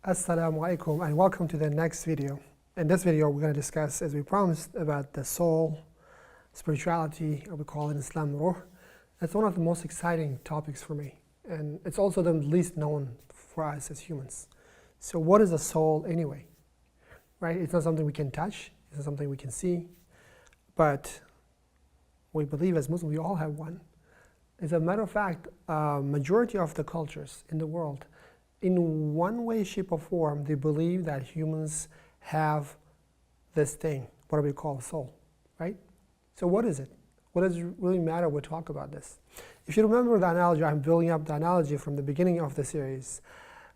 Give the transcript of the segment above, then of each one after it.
Assalamu alaikum and welcome to the next video. In this video we're going to discuss, as we promised, about the soul, spirituality, or we call it in Islam Maruf. It's one of the most exciting topics for me, and it's also the least known for us as humans. So what is a soul anyway? Right? It's not something we can touch, it's not something we can see, but we believe as Muslims we all have one. As a matter of fact, majority of the cultures in the world, in one way, shape, or form, they believe that humans have this thing, what we call soul, right? So what is it? What does it really matter when we talk about this? If you remember the analogy, I'm building up the analogy from the beginning of the series.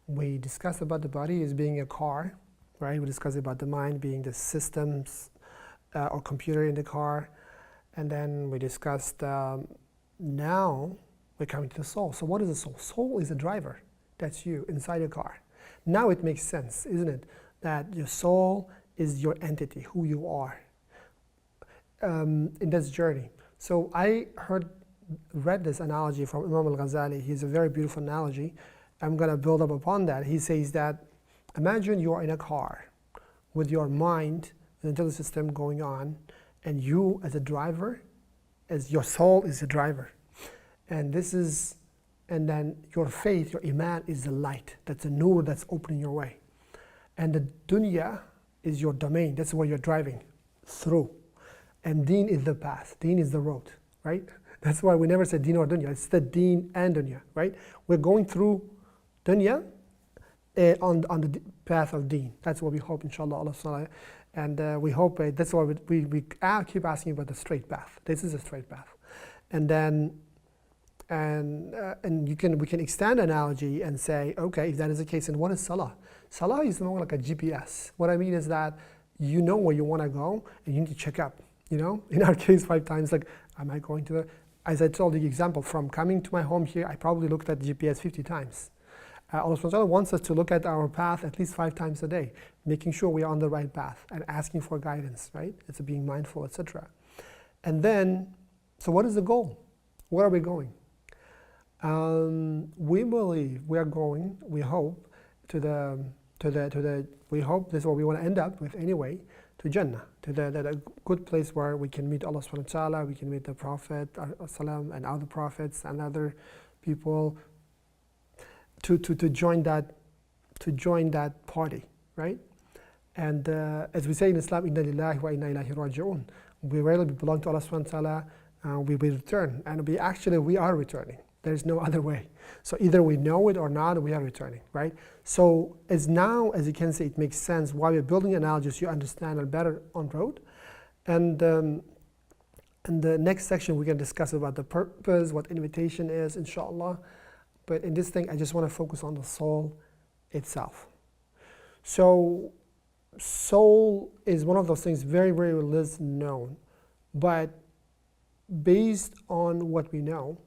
We discussed about the body as being a car, right? We discussed about the mind being the systems or computer in the car. And then we discussed, now we're coming to the soul. So what is the soul? Soul is a driver. That's you inside a car. Now it makes sense, isn't it? That your soul is your entity, who you are in this journey. So I read this analogy from Imam al-Ghazali. He's a very beautiful analogy. I'm going to build up upon that. He says that imagine you are in a car with your mind, the intelligence system going on, and you as a driver, as your soul is a driver. And this is, and then your faith, your iman is the light. That's a nur that's opening your way. And the dunya is your domain. That's where you're driving through. And deen is the path. Deen is the road, right? That's why we never say deen or dunya. It's the deen and dunya, right? We're going through dunya on the path of deen. That's what we hope, inshallah, Allah. And we hope that's why we keep asking about the straight path. This is a straight path. And then we can extend analogy and say, okay, if that is the case, and what is salah? Salah is more like a GPS. What I mean is that you know where you want to go, and you need to check up. You know, in our case, 5 times, like, am I going to the? As I told the example, from coming to my home here, I probably looked at the GPS 50 times. Allah subhanahu wa ta'ala wants us to look at our path at least 5 times a day, making sure we are on the right path and asking for guidance. Right? It's being mindful, etc. And then, so what is the goal? Where are we going? We believe we are going, we hope, we hope this is what we want to end up with anyway, to Jannah, to the good place where we can meet Allah subhanahu wa ta'ala, we can meet the Prophet and other prophets and other people to join that party, right? And as we say in Islam, inna lillahi wa inna ilayhi raji'un. We really belong to Allah subhanahu wa ta'ala, we will return, and we are returning. There's no other way. So either we know it or not, we are returning, right? So as you can see, it makes sense why we're building analogies, you understand it better on road. And in the next section, we're going to discuss about the purpose, what invitation is, inshallah. But in this thing, I just want to focus on the soul itself. So soul is one of those things very, very less known. But based on what we know,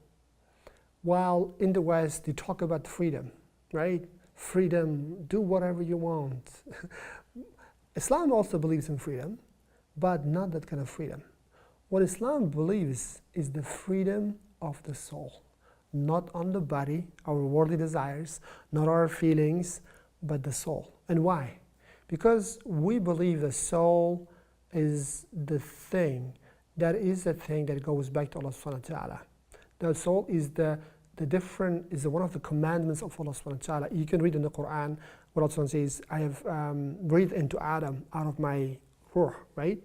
while in the West, they talk about freedom, right? Freedom, do whatever you want. Islam also believes in freedom, but not that kind of freedom. What Islam believes is the freedom of the soul, not on the body, our worldly desires, not our feelings, but the soul. And why? Because we believe the soul is the thing that goes back to Allah subhanahu wa ta'ala. The soul is one of the commandments of Allah subhanahu wa ta'ala. You can read in the Quran what Allah says, I have breathed into Adam out of my ruh, right?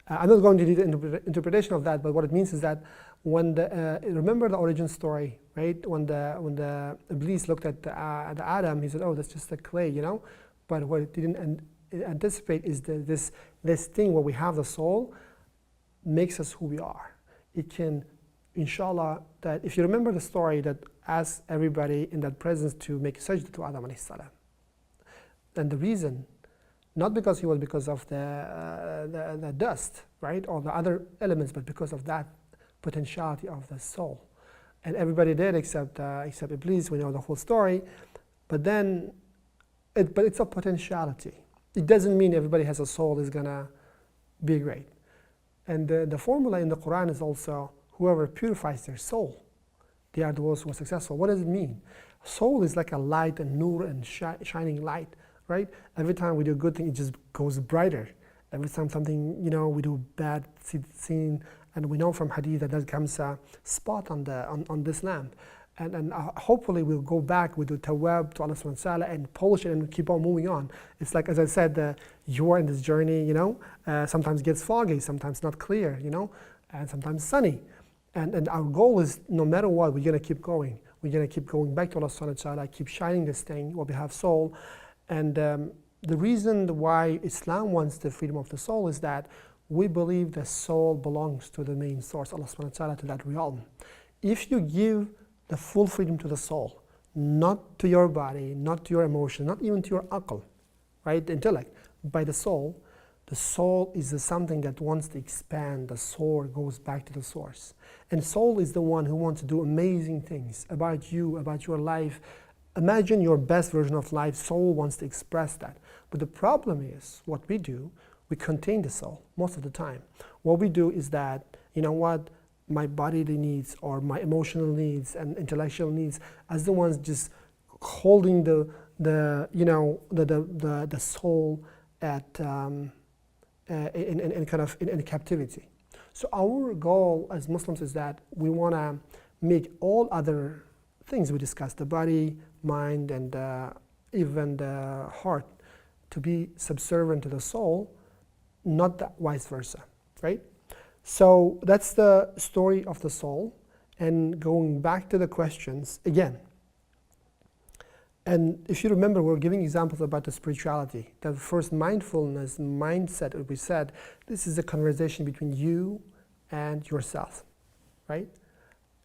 I'm not going to read the interpretation of that, but what it means is that when remember the origin story, right? When the Iblis looked at the Adam, he said, oh, that's just a clay, you know? But what it didn't anticipate is this thing where we have the soul makes us who we are. It can, inshallah, that if you remember the story that asked everybody in that presence to make sajda to Adam alayhi salam. And the reason, not because he was because of the dust, right, or the other elements, but because of that potentiality of the soul. And everybody did except Iblis. We know the whole story. But then, but it's a potentiality. It doesn't mean everybody has a soul is gonna be great. And the formula in the Quran is also, whoever purifies their soul, they are those who are successful. What does it mean? Soul is like a light and nur and shining light right? Every time we do a good thing, it just goes brighter. Every time something, we do bad scene, and we know from hadith that there comes a spot on this lamp. And hopefully we'll go back with the tawab to Allah subhanahu wa ta'ala and polish it and keep on moving on. It's like, as I said, you are in this journey, sometimes it gets foggy, sometimes not clear, and sometimes sunny. And our goal is, no matter what, we're going to keep going. We're going to keep going back to Allah subhanahu wa ta'ala, keep shining this thing, what we have soul. And the reason why Islam wants the freedom of the soul is that we believe the soul belongs to the main source, Allah subhanahu wa ta'ala, to that realm. If you give the full freedom to the soul, not to your body, not to your emotion, not even to your aql, right, the intellect, by the soul is something that wants to expand. The soul goes back to the source. And soul is the one who wants to do amazing things about you, about your life. Imagine your best version of life. Soul wants to express that. But the problem is, what we do, we contain the soul most of the time. What we do is that, my bodily needs or my emotional needs and intellectual needs as the ones just holding the soul at in captivity. So our goal as Muslims is that we want to make all other things we discussed, the body, mind, and even the heart, to be subservient to the soul, not that vice versa, right? So that's the story of the soul. And going back to the questions again, and if you remember, we're giving examples about the spirituality. The first mindfulness mindset, we said, this is a conversation between you and yourself, right?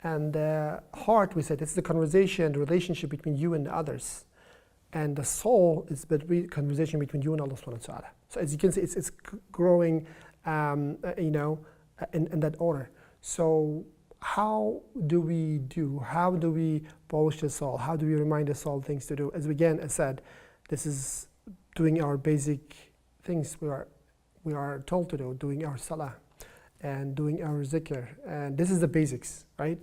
And the heart, we said, this is a conversation, the relationship between you and the others. And the soul is the conversation between you and Allah subhanahu wa ta'ala. So as you can see, it's growing, in that order. So how do we polish the soul? How do we remind the soul things to do? As I said, this is doing our basic things we are told to do, doing our salah and doing our zikr. And this is the basics, right?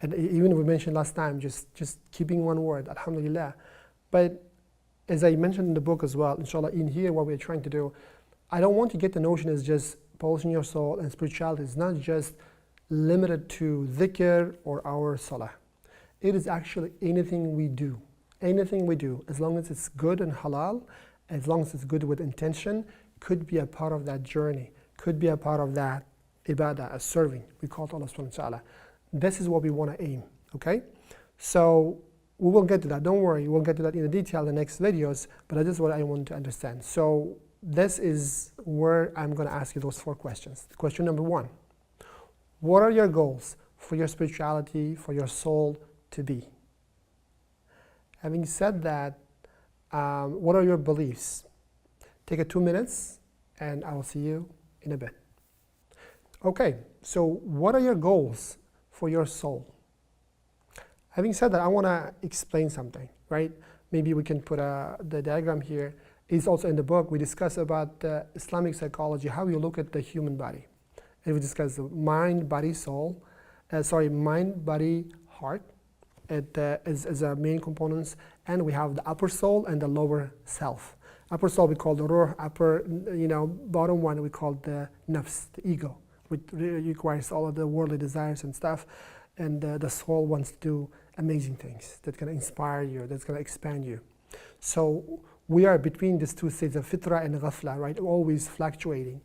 And even we mentioned last time, just keeping one word, alhamdulillah. But as I mentioned in the book as well, inshallah, in here what we're trying to do, I don't want to get the notion as just polishing your soul, and spirituality is not just limited to dhikr or our salah. It is actually anything we do, as long as it's good and halal, as long as it's good with intention, could be a part of that journey, could be a part of that ibadah, as serving. We call it Allah subhanahu wa ta'ala. This is what we want to aim, okay? So we will get to that, don't worry, we'll get to that in the detail in the next videos, but that is what I want to understand. So this is where I'm going to ask you those 4 questions. Question number 1, what are your goals for your spirituality, for your soul to be? Having said that, what are your beliefs? Take 2 minutes and I will see you in a bit. Okay, so what are your goals for your soul? Having said that, I want to explain something, right? Maybe we can put the diagram here. It's also in the book. We discuss about Islamic psychology, how you look at the human body. And we discuss the mind, body, soul. Mind, body, heart as our main components. And we have the upper soul and the lower self. Upper soul we call the ruh, bottom one we call the nafs, the ego, which requires all of the worldly desires and stuff. And the soul wants to do amazing things that's going to inspire you, that's going to expand you. So we are between these 2 states of fitra and ghafla, right? Always fluctuating.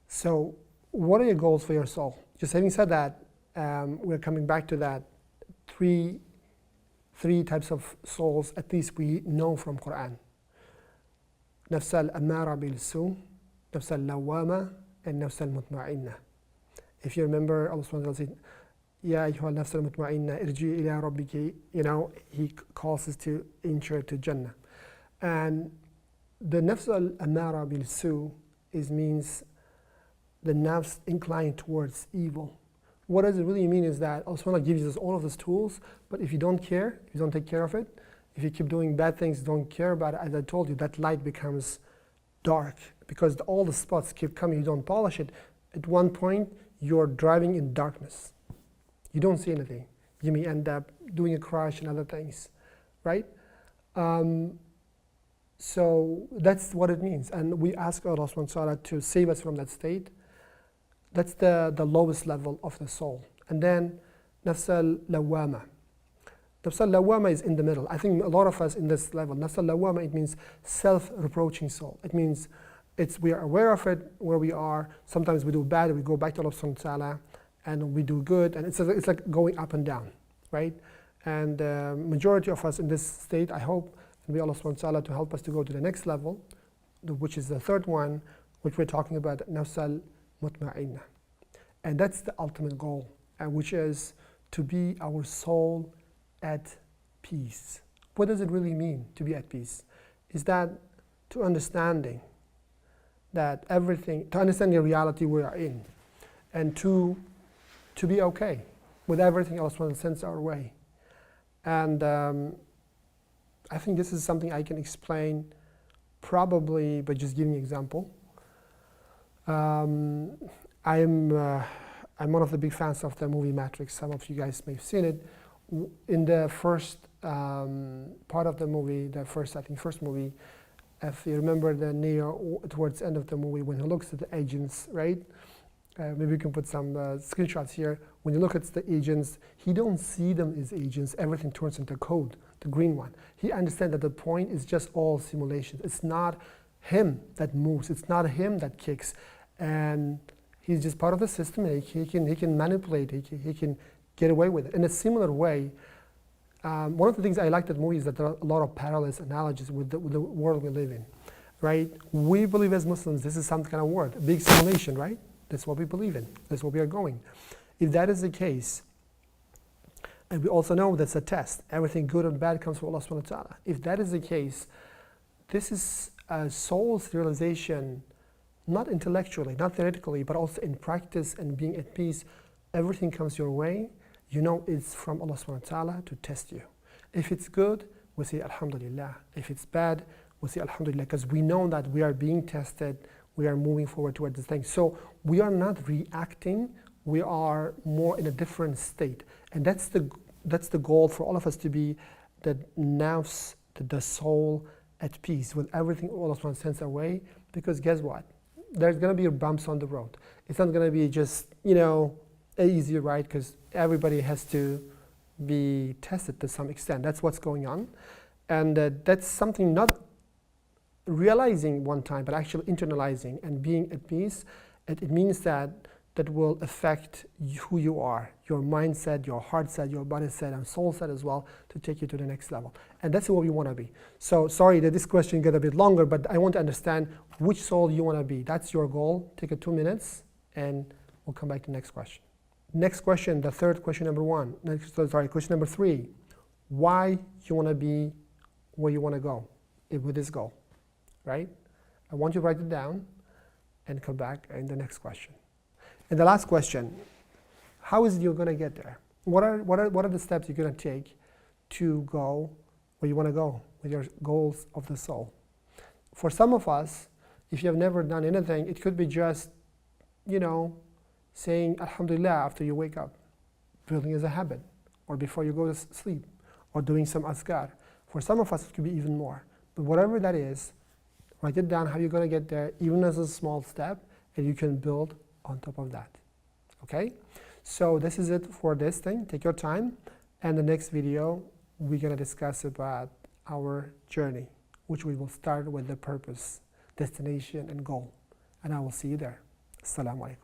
So what are your goals for your soul? Just having said that, we're coming back to that three types of souls, at least we know from Quran. Nafs al-ammara bil-su, nafs al-lawwama, and nafs al-mutma'inna. If you remember, Allah subhanahu wa ta'ala said, Ya ayyuha al-nafs al-mutma'inna, irji ila rabbiki, He calls us to enter to Jannah. And the nafs al-ammara bil-su means the nafs inclined towards evil. What does it really mean is that Allah subhanahu wa ta'ala gives us all of these tools, but if you don't care, if you don't take care of it, if you keep doing bad things, don't care about it, as I told you, that light becomes dark because all the spots keep coming, you don't polish it. At one point, you're driving in darkness. You don't see anything. You may end up doing a crash and other things, right? So that's what it means. And we ask Allah subhanahu wa ta'ala to save us from that state. That's the lowest level of the soul. And then nafs al-lawwama. Nafs al-lawwama is in the middle. I think a lot of us in this level. Nafs al-lawwama, it means self-reproaching soul. It means we are aware of it, where we are. Sometimes we do bad, we go back to Allah subhanahu wa ta'ala, and we do good. And it's like going up and down, right? And majority of us in this state, I hope, and we Allah subhanahu wa ta'ala to help us to go to the next level, which is the third one, which we're talking about, nafs al-mutma'inna. And that's the ultimate goal, which is to be our soul at peace. What does it really mean to be at peace? Is that to understanding that everything, to understand the reality we are in, and to be okay with everything else when it sends our way. And I think this is something I can explain probably by just giving an example. I'm one of the big fans of the movie Matrix. Some of you guys may have seen it. In the first part of the movie, first movie, if you remember the Neo towards the end of the movie when he looks at the agents, right? Maybe we can put some screenshots here. When you look at the agents, he don't see them as agents. Everything turns into code, the green one. He understands that the point is just all simulations. It's not him that moves. It's not him that kicks. And he's just part of the system. He can manipulate. He can get away with it. In a similar way, one of the things I like that movie is that there are a lot of parallels, analogies with the world we live in, right? We believe as Muslims this is some kind of world, a big simulation, right? That's what we believe in. That's what we are going. If that is the case, and we also know that's a test, everything good and bad comes from Allah subhanahu wa ta'ala. If that is the case, this is a soul's realization, not intellectually, not theoretically, but also in practice and being at peace. Everything comes your way. You know it's from Allah subhanahu wa ta'ala to test you. If it's good, we say Alhamdulillah. If it's bad, we say Alhamdulillah, because we know that we are being tested, we are moving forward towards this thing. So we are not reacting, we are more in a different state. And that's the goal for all of us, to be the nafs, the soul at peace with everything Allah subhanahu wa ta'ala sends our way. Because guess what? There's going to be bumps on the road. It's not going to be just, easy ride, because everybody has to be tested to some extent. That's what's going on. And that's something not realizing one time, but actually internalizing and being at peace. It means that will affect who you are, your mindset, your heart set, your body set, and soul set as well, to take you to the next level. And that's what we want to be. So sorry that this question got a bit longer, but I want to understand which soul you want to be. That's your goal. Take 2 minutes, and we'll come back to the next question. Next question, the third question, question number 3. Why you want to be where you want to go with this goal, right? I want you to write it down and come back in the next question. And the last question, how is it you're going to get there? What are the steps you're going to take to go where you want to go with your goals of the soul? For some of us, if you have never done anything, it could be just, saying Alhamdulillah after you wake up, building as a habit, or before you go to sleep, or doing some azkar. For some of us, it could be even more. But whatever that is, write it down how you're going to get there, even as a small step, and you can build on top of that. Okay? So this is it for this thing. Take your time. And the next video, we're going to discuss about our journey, which we will start with the purpose, destination, and goal. And I will see you there. Assalamu alaikum.